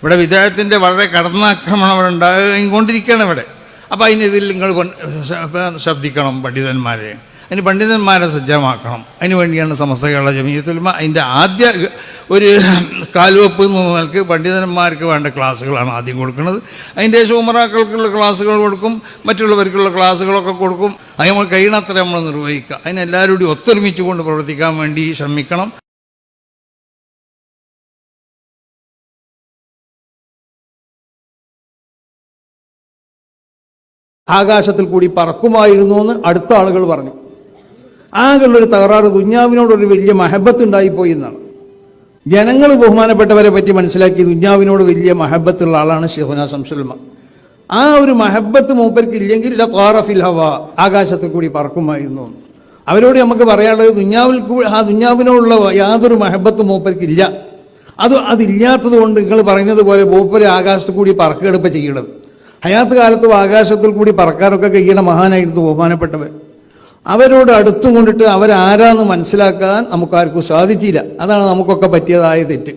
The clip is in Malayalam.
ഇവിടെ വിദേഹത്തിൻ്റെ വളരെ കടന്നാക്രമണം അവിടെ ഉണ്ടാകൊണ്ടിരിക്കുകയാണ് ഇവിടെ. അപ്പോൾ അതിനെതിൽ നിങ്ങൾ ശബ്ദിക്കണം പണ്ഡിതന്മാരെ, അതിന് പണ്ഡിതന്മാരെ സജ്ജമാക്കണം. അതിനു വേണ്ടിയാണ് സമസ്ത കേരള ജമീയത്തുൽ ഉലമ അതിൻ്റെ ആദ്യ ഒരു കാൽവെപ്പ് എന്ന് നിലക്ക് പണ്ഡിതന്മാർക്ക് വേണ്ട ക്ലാസ്സുകളാണ് ആദ്യം കൊടുക്കുന്നത്. അതിൻ്റെ ശേഷം ഉമറാക്കൾക്കുള്ള ക്ലാസ്സുകൾ കൊടുക്കും, മറ്റുള്ളവർക്കുള്ള ക്ലാസ്സുകളൊക്കെ കൊടുക്കും. അത് നമ്മൾ കഴിയണത്ര നമ്മൾ നിർവഹിക്കുക. അതിനെല്ലാവരും കൂടി ഒത്തൊരുമിച്ചുകൊണ്ട് പ്രവർത്തിക്കാൻ വേണ്ടി ശ്രമിക്കണം. ആകാശത്തിൽ കൂടി പറക്കുമായിരുന്നു എന്ന് അടുത്ത ആളുകൾ പറഞ്ഞു. ആകെയുള്ളൊരു തകരാറ് ദുന്യാവിനോടൊരു വലിയ മഹബത്ത് ഉണ്ടായിപ്പോയി എന്നാണ്. ജനങ്ങൾ ബഹുമാനപ്പെട്ടവരെ പറ്റി മനസ്സിലാക്കി ദുന്യാവിനോട് വലിയ മഹബത്തുള്ള ആളാണ് ശൈഖുനാ ശംസുൽ ഉലമ. ആ ഒരു മഹബത്ത് മൂപ്പർക്ക് ഇല്ലെങ്കിൽ ലഖാറഫിൽ ഹവ, ആകാശത്തിൽ കൂടി പറക്കുമായിരുന്നു. അവരോട് നമുക്ക് പറയാനുള്ളത് ദുന്യാവിനോടുള്ള യാതൊരു മഹബത്തും മൂപ്പർക്കില്ല. അതില്ലാത്തത് കൊണ്ട് നിങ്ങൾ പറയുന്നത് പോലെ മൂപ്പര് ആകാശത്തിൽ കൂടി പറക്കെടുപ്പ് ചെയ്യണം. ഹയാത്ത് കാലത്തും ആകാശത്തിൽ കൂടി പറക്കാനൊക്കെ കഴിയണ മഹാനായിരുന്നു ബഹുമാനപ്പെട്ടവർ. അവരോട് അടുത്തും കൊണ്ടിട്ട് അവരാരാന്ന് മനസ്സിലാക്കാൻ നമുക്കാർക്കും സാധിച്ചില്ല. അതാണ് നമുക്കൊക്കെ പറ്റിയതായ തെറ്റ്.